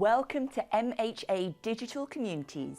Welcome to MHA Digital Communities.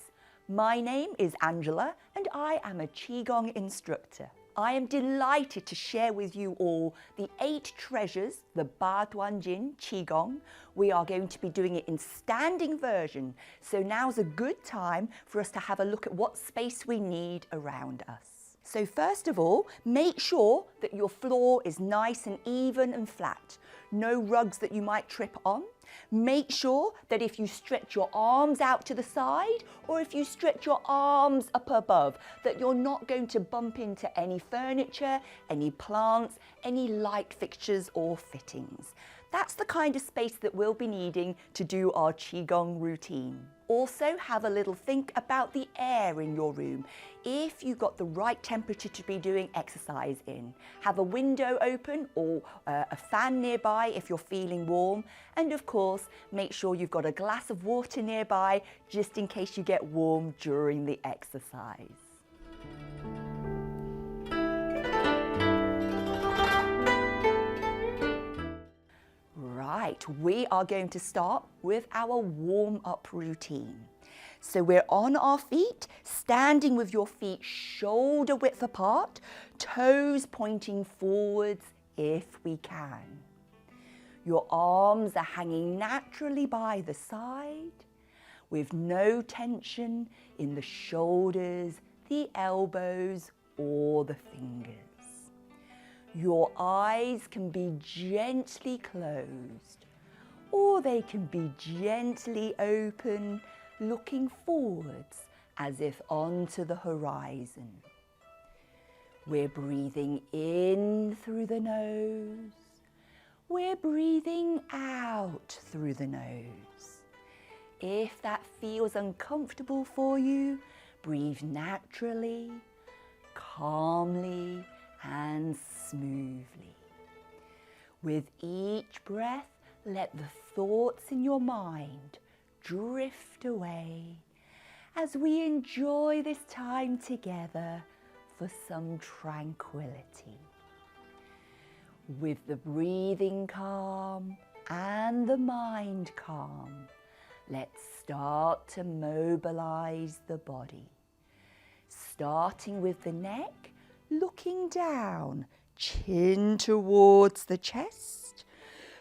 My name is Angela and I am a Qigong instructor. I am delighted to share with you all the 8 treasures, the Ba Duan Jin Qigong. We are going to be doing it in standing version, so now's a good time for us to have a look at what space we need around us. So first of all, make sure that your floor is nice and even and flat. No rugs that you might trip on. Make sure that if you stretch your arms out to the side or if you stretch your arms up above, that you're not going to bump into any furniture, any plants, any light fixtures or fittings. That's the kind of space that we'll be needing to do our Qigong routine. Also, have a little think about the air in your room. If you've got the right temperature to be doing exercise in, have a window open or a fan nearby if you're feeling warm. And of course, make sure you've got a glass of water nearby just in case you get warm during the exercise. Right, we are going to start with our warm-up routine. So we're on our feet, standing with your feet shoulder width apart, toes pointing forwards if we can. Your arms are hanging naturally by the side with no tension in the shoulders, the elbows or the fingers. Your eyes can be gently closed or they can be gently open, looking forwards as if onto the horizon. We're breathing in through the nose. We're breathing out through the nose. If that feels uncomfortable for you, breathe naturally, calmly, and smoothly. With each breath, let the thoughts in your mind drift away as we enjoy this time together for some tranquility. With the breathing calm and the mind calm, let's start to mobilize the body. Starting with the neck, looking down, chin towards the chest,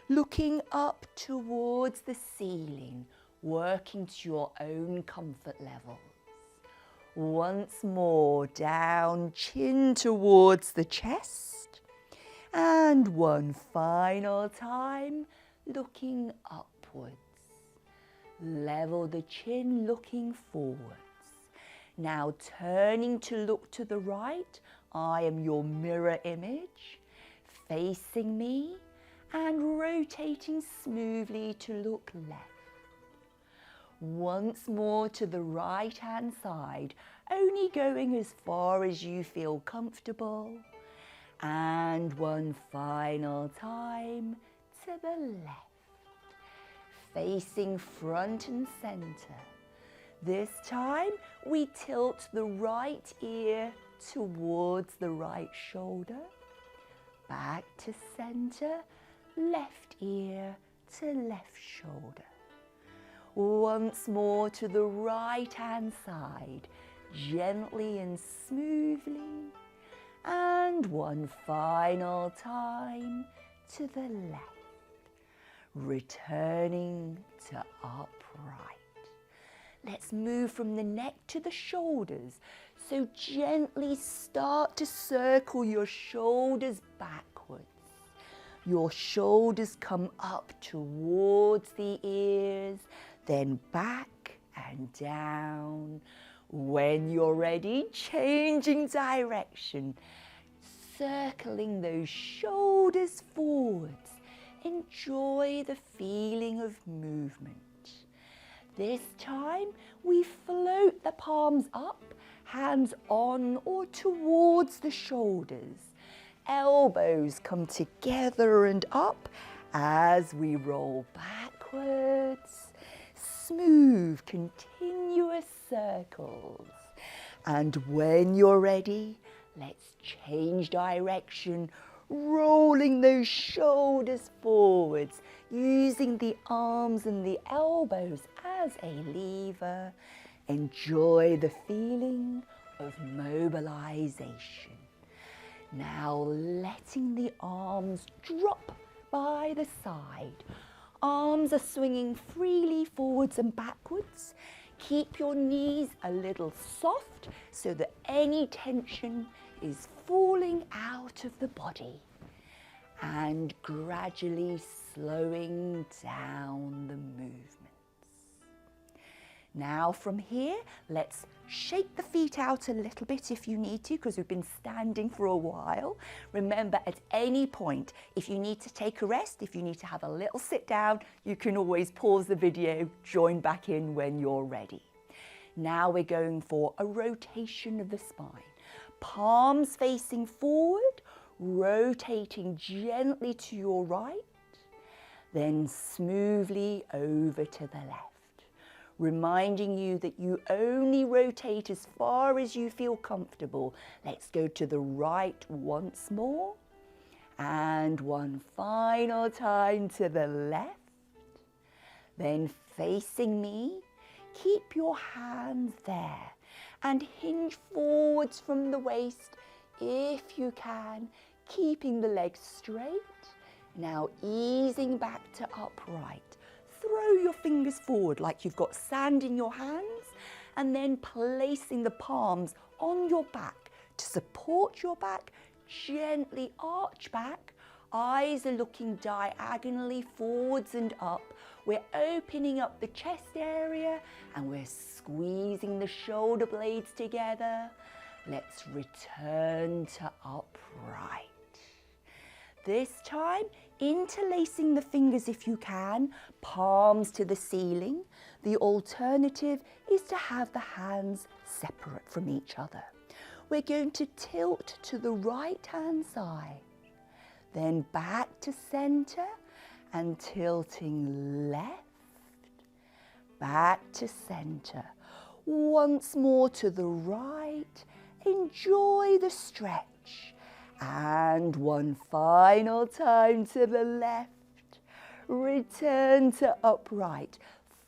looking up towards the ceiling, working to your own comfort levels. Once more, down, chin towards the chest, and one final time, looking upwards. Level the chin, looking forwards. Now turning to look to the right, I am your mirror image, facing me and rotating smoothly to look left. Once more to the right hand side, only going as far as you feel comfortable. And one final time to the left, facing front and center. This time we tilt the right ear towards the right shoulder, back to center, left ear to left shoulder. Once more to the right hand side, gently and smoothly, and one final time to the left, returning to upright. Let's move from the neck to the shoulders. So gently start to circle your shoulders backwards. Your shoulders come up towards the ears, then back and down. When you're ready, changing direction, circling those shoulders forwards. Enjoy the feeling of movement. This time, we float the palms up, hands on or towards the shoulders. Elbows come together and up as we roll backwards. Smooth, continuous circles. And when you're ready, let's change direction, rolling those shoulders forwards, using the arms and the elbows as a lever. Enjoy the feeling of mobilization. Now letting the arms drop by the side. Arms are swinging freely forwards and backwards. Keep your knees a little soft so that any tension is falling out of the body. And gradually slowing down the movements. Now from here, let's shake the feet out a little bit if you need to, because we've been standing for a while. Remember, at any point, if you need to take a rest, if you need to have a little sit down, you can always pause the video, join back in when you're ready. Now we're going for a rotation of the spine. Palms facing forward, rotating gently to your right, then smoothly over to the left. Reminding you that you only rotate as far as you feel comfortable. Let's go to the right once more. And one final time to the left. Then facing me, keep your hands there and hinge forwards from the waist if you can, keeping the legs straight. Now easing back to upright. Throw your fingers forward like you've got sand in your hands, and then placing the palms on your back to support your back. Gently arch back. Eyes are looking diagonally forwards and up. We're opening up the chest area and we're squeezing the shoulder blades together. Let's return to upright. This time, interlacing the fingers if you can, palms to the ceiling. The alternative is to have the hands separate from each other. We're going to tilt to the right hand side, then back to center and tilting left, back to center. Once more to the right. Enjoy the stretch. And one final time to the left. Return to upright.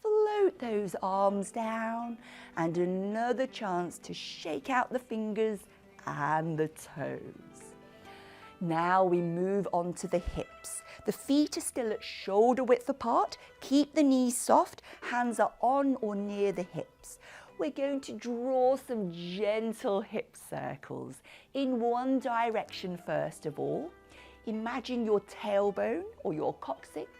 Float those arms down and another chance to shake out the fingers and the toes. Now we move on to the hips. The feet are still at shoulder width apart. Keep the knees soft. Hands are on or near the hips. We're going to draw some gentle hip circles in one direction first of all. Imagine your tailbone or your coccyx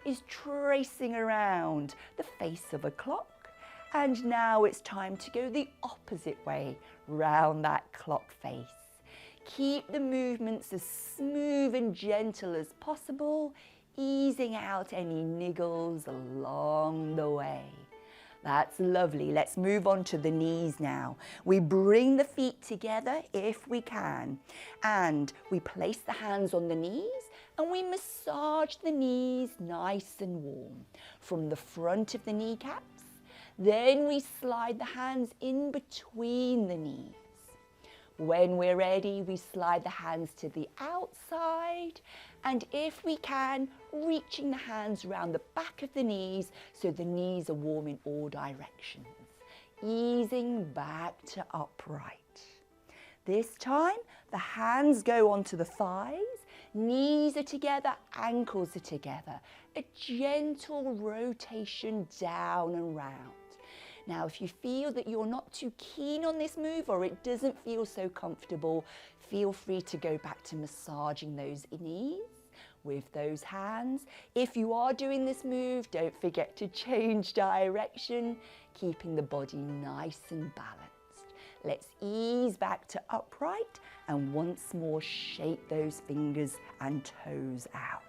is tracing around the face of a clock. And now it's time to go the opposite way round that clock face. Keep the movements as smooth and gentle as possible, easing out any niggles along the way. That's lovely. Let's move on to the knees now. We bring the feet together if we can, and we place the hands on the knees and we massage the knees nice and warm from the front of the kneecaps. Then we slide the hands in between the knees. When we're ready, we slide the hands to the outside, and if we can, reaching the hands around the back of the knees so the knees are warm in all directions. Easing back to upright. This time, the hands go onto the thighs, knees are together, ankles are together. A gentle rotation down and round. Now, if you feel that you're not too keen on this move or it doesn't feel so comfortable, feel free to go back to massaging those knees with those hands. If you are doing this move, don't forget to change direction, keeping the body nice and balanced. Let's ease back to upright and once more shake those fingers and toes out.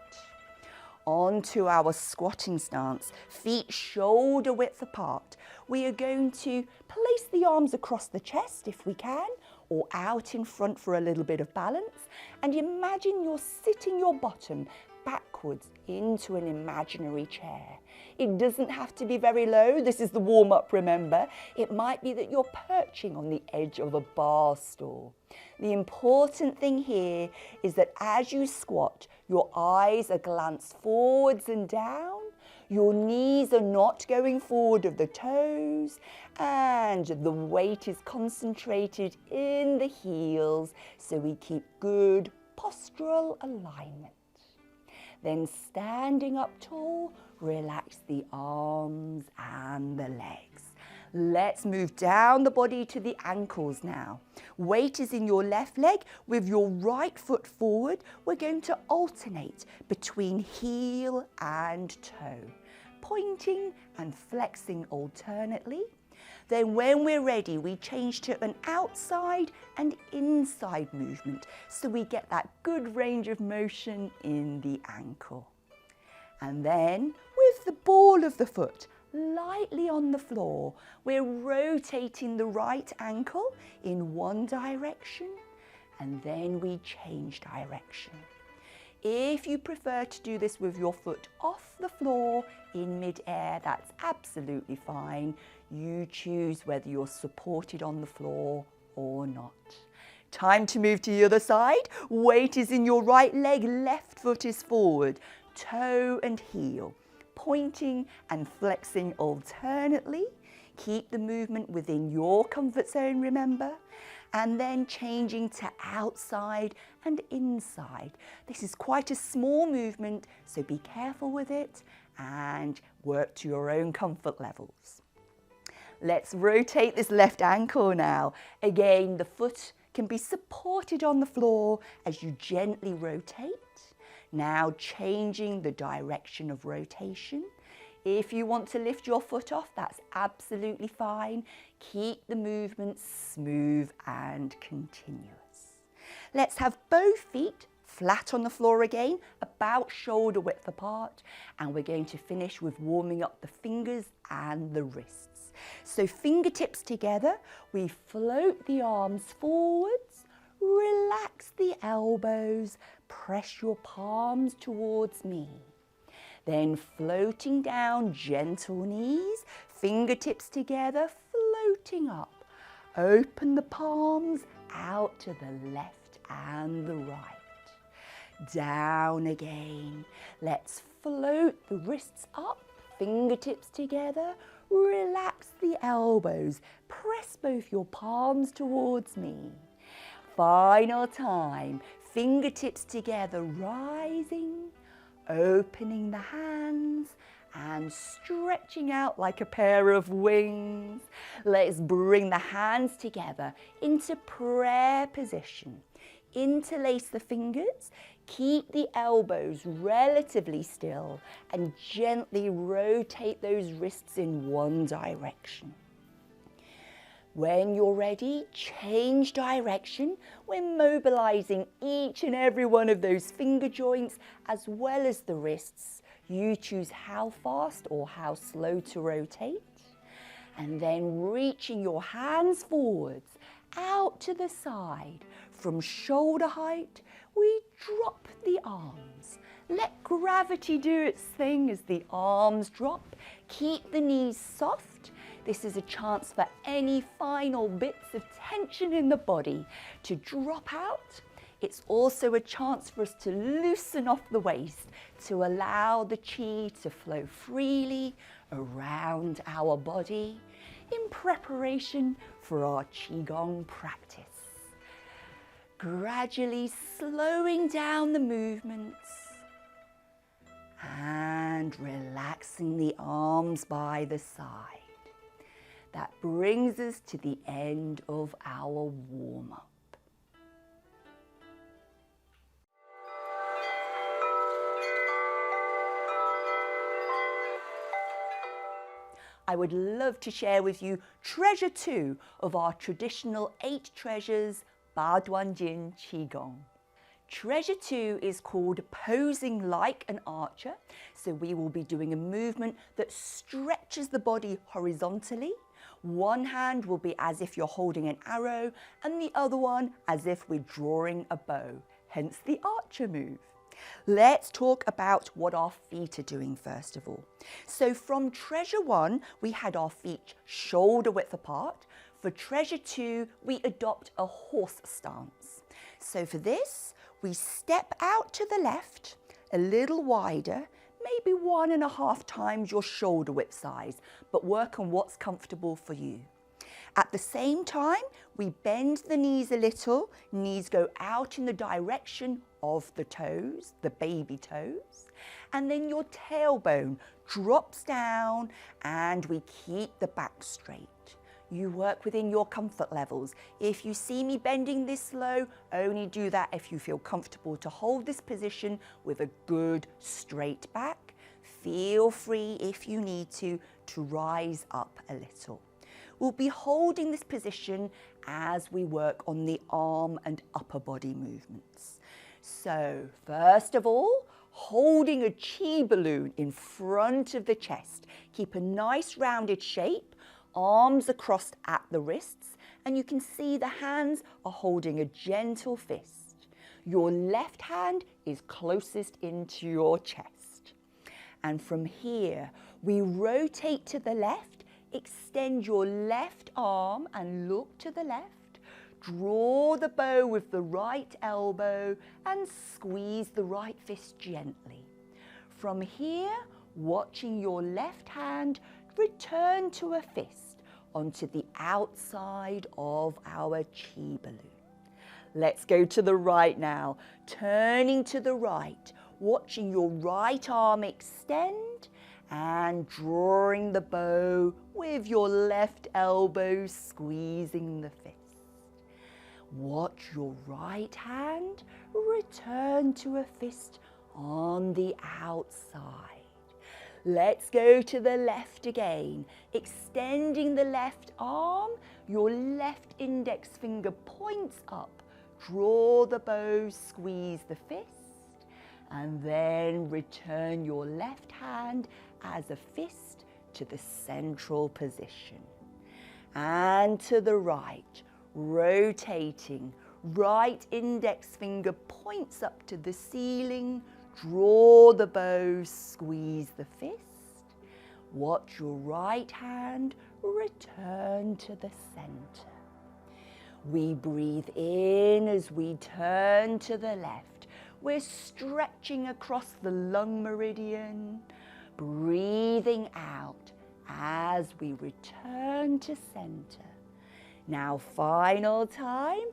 On to our squatting stance, feet shoulder width apart. We are going to place the arms across the chest if we can, or out in front for a little bit of balance. And imagine you're sitting your bottom back backwards into an imaginary chair. It doesn't have to be very low. This is the warm-up, remember. It might be that you're perching on the edge of a bar stool. The important thing here is that as you squat, your eyes are glanced forwards and down. Your knees are not going forward of the toes, and the weight is concentrated in the heels, so we keep good postural alignment. Then standing up tall, relax the arms and the legs. Let's move down the body to the ankles now. Weight is in your left leg with your right foot forward. We're going to alternate between heel and toe, pointing and flexing alternately. Then when we're ready, we change to an outside and inside movement, so we get that good range of motion in the ankle. And then with the ball of the foot lightly on the floor, we're rotating the right ankle in one direction, and then we change direction. If you prefer to do this with your foot off the floor in mid-air, that's absolutely fine. You choose whether you're supported on the floor or not. Time to move to the other side. Weight is in your right leg, left foot is forward, toe and heel, pointing and flexing alternately. Keep the movement within your comfort zone, remember? And then changing to outside and inside. This is quite a small movement, so be careful with it and work to your own comfort levels. Let's rotate this left ankle now. Again, the foot can be supported on the floor as you gently rotate. Now changing the direction of rotation. If you want to lift your foot off, that's absolutely fine. Keep the movement smooth and continuous. Let's have both feet flat on the floor again, about shoulder width apart, and we're going to finish with warming up the fingers and the wrists. So fingertips together, we float the arms forwards, relax the elbows, press your palms towards me. Then floating down, gentle knees, fingertips together, floating up. Open the palms out to the left and the right. Down again. Let's float the wrists up, fingertips together, relax the elbows, press both your palms towards me. Final time, fingertips together, rising, opening the hands and stretching out like a pair of wings. Let's bring the hands together into prayer position. Interlace the fingers, keep the elbows relatively still and gently rotate those wrists in one direction. When you're ready, change direction. We're mobilizing each and every one of those finger joints as well as the wrists. You choose how fast or how slow to rotate. And then reaching your hands forwards, out to the side. From shoulder height, we drop the arms. Let gravity do its thing as the arms drop. Keep the knees soft. This is a chance for any final bits of tension in the body to drop out. It's also a chance for us to loosen off the waist to allow the chi to flow freely around our body in preparation for our Qigong practice. Gradually slowing down the movements and relaxing the arms by the side. That brings us to the end of our warm-up. I would love to share with you treasure 2 of our traditional 8 treasures Ba Duan Jin Qigong. Treasure 2 is called posing like an archer. So we will be doing a movement that stretches the body horizontally. One hand will be as if you're holding an arrow and the other one as if we're drawing a bow, hence the archer move. Let's talk about what our feet are doing first of all. So from Treasure 1, we had our feet shoulder width apart. For Treasure 2, we adopt a horse stance. So for this, we step out to the left, a little wider, maybe 1.5 times your shoulder width size, but work on what's comfortable for you. At the same time, we bend the knees a little. Knees go out in the direction of the toes, the baby toes. And then your tailbone drops down and we keep the back straight. You work within your comfort levels. If you see me bending this low, only do that if you feel comfortable to hold this position with a good straight back. Feel free, if you need to rise up a little. We'll be holding this position as we work on the arm and upper body movements. So first of all, holding a chi balloon in front of the chest. Keep a nice rounded shape, arms across at the wrists, and you can see the hands are holding a gentle fist. Your left hand is closest into your chest. And from here, we rotate to the left. Extend your left arm and look to the left. Draw the bow with the right elbow and squeeze the right fist gently. From here, watching your left hand return to a fist onto the outside of our chi balloon. Let's go to the right now. Turning to the right, watching your right arm extend and drawing the bow with your left elbow squeezing the fist. Watch your right hand return to a fist on the outside. Let's go to the left again. Extending the left arm, your left index finger points up. Draw the bow, squeeze the fist, and then return your left hand as a fist to the central position. And to the right, rotating, right index finger points up to the ceiling, draw the bow, squeeze the fist. Watch your right hand return to the center. We breathe in as we turn to the left. We're stretching across the lung meridian. Breathing out as we return to center. Now, final time,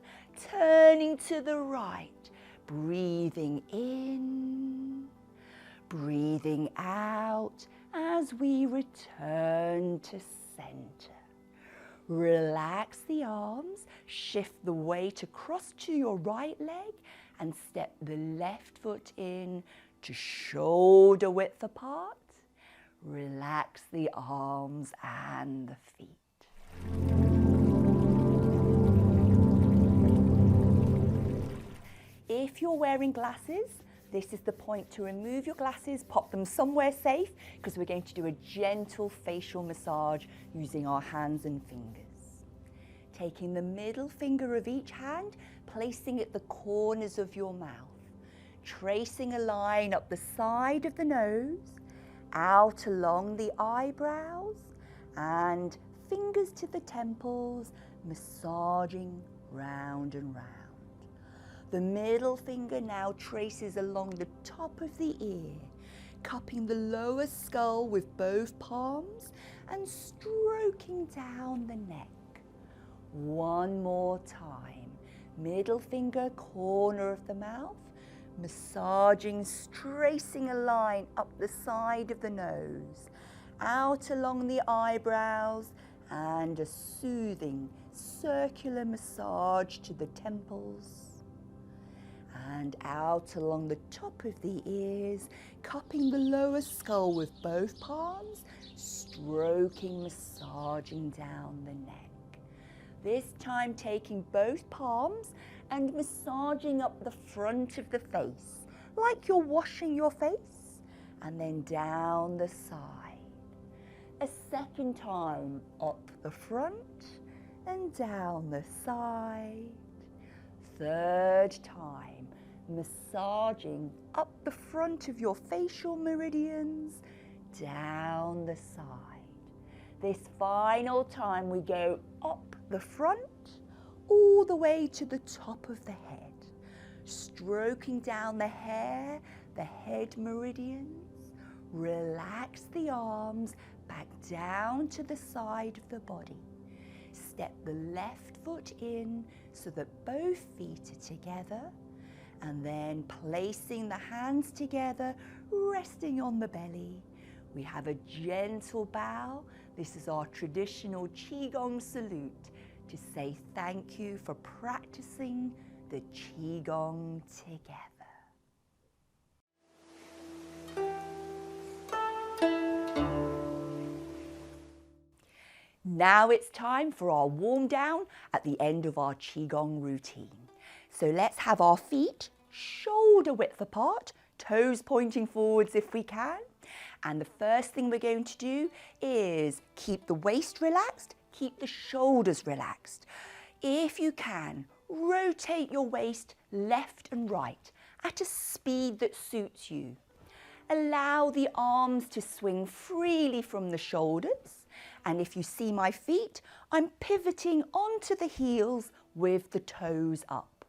turning to the right, breathing in, breathing out as we return to center. Relax the arms, shift the weight across to your right leg and step the left foot in to shoulder width apart. Relax the arms and the feet. If you're wearing glasses, this is the point to remove your glasses, pop them somewhere safe, because we're going to do a gentle facial massage using our hands and fingers. Taking the middle finger of each hand, placing it at the corners of your mouth, tracing a line up the side of the nose, out along the eyebrows, and fingers to the temples, massaging round and round. The middle finger now traces along the top of the ear, cupping the lower skull with both palms and stroking down the neck. One more time. Middle finger, corner of the mouth, massaging, tracing a line up the side of the nose, out along the eyebrows, and a soothing circular massage to the temples, and out along the top of the ears, cupping the lower skull with both palms, stroking, massaging down the neck. This time taking both palms and massaging up the front of the face, like you're washing your face, and then down the side. A second time, up the front and down the side. Third time, massaging up the front of your facial meridians, down the side. This final time we go up the front, all the way to the top of the head, stroking down the hair, the head meridians. Relax the arms back down to the side of the body. Step the left foot in so that both feet are together, and then placing the hands together, resting on the belly. We have a gentle bow. This is our traditional Qigong salute to say thank you for practicing the Qigong together. Now it's time for our warm down at the end of our Qigong routine. So let's have our feet shoulder width apart, toes pointing forwards if we can. And the first thing we're going to do is keep the waist relaxed, keep the shoulders relaxed. If you can, rotate your waist left and right at a speed that suits you. Allow the arms to swing freely from the shoulders. And if you see my feet, I'm pivoting onto the heels with the toes up.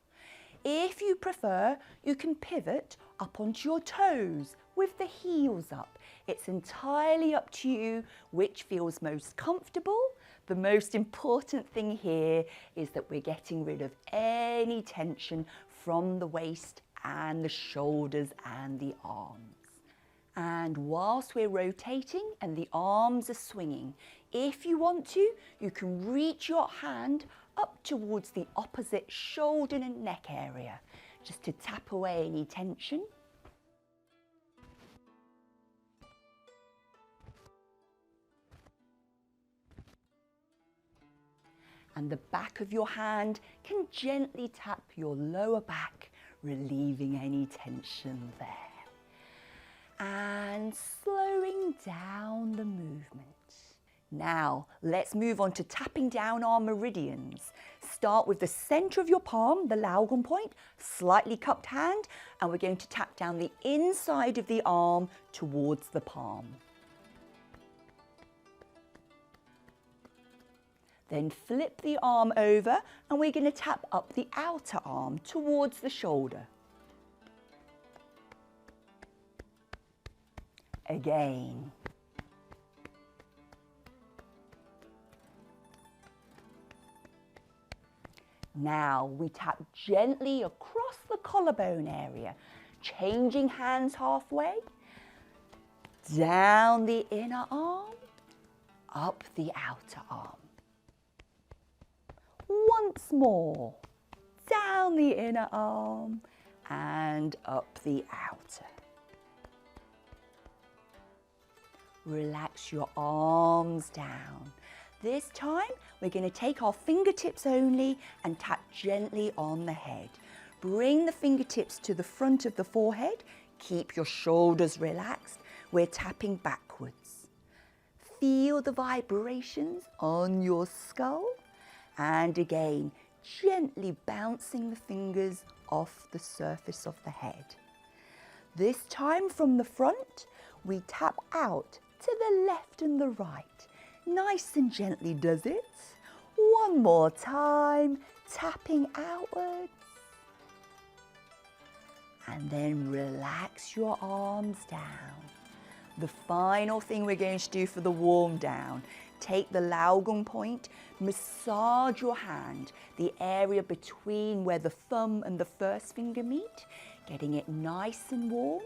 If you prefer, you can pivot up onto your toes with the heels up. It's entirely up to you which feels most comfortable. The most important thing here is that we're getting rid of any tension from the waist and the shoulders and the arms. And whilst we're rotating and the arms are swinging, if you want to, you can reach your hand up towards the opposite shoulder and neck area, just to tap away any tension. And the back of your hand can gently tap your lower back, relieving any tension there. And slowing down the movement. Now, let's move on to tapping down our meridians. Start with the center of your palm, the Laogon point, slightly cupped hand, and we're going to tap down the inside of the arm towards the palm. Then flip the arm over, and we're going to tap up the outer arm towards the shoulder. Again. Now we tap gently across the collarbone area, changing hands halfway, down the inner arm, up the outer arm. Once more, down the inner arm and up the outer. Relax your arms down. This time, we're going to take our fingertips only and tap gently on the head. Bring the fingertips to the front of the forehead. Keep your shoulders relaxed. We're tapping backwards. Feel the vibrations on your skull. And again, gently bouncing the fingers off the surface of the head. This time from the front, we tap out to the left and the right. Nice and gently does it. One more time, tapping outwards. And then relax your arms down. The final thing we're going to do for the warm down, take the Laogon point, massage your hand, the area between where the thumb and the first finger meet, getting it nice and warm.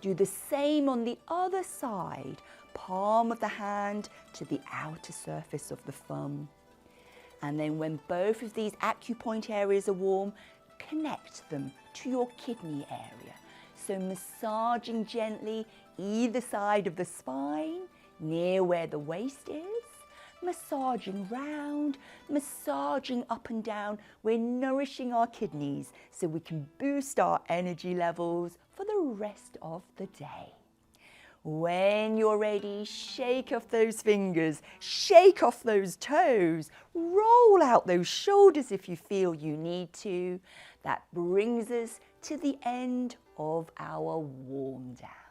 Do the same on the other side, palm of the hand to the outer surface of the thumb. And then when both of these acupoint areas are warm, connect them to your kidney area. So massaging gently either side of the spine, near where the waist is, massaging round, massaging up and down. We're nourishing our kidneys so we can boost our energy levels for the rest of the day. When you're ready, shake off those fingers, shake off those toes, roll out those shoulders if you feel you need to. That brings us to the end of our warm down.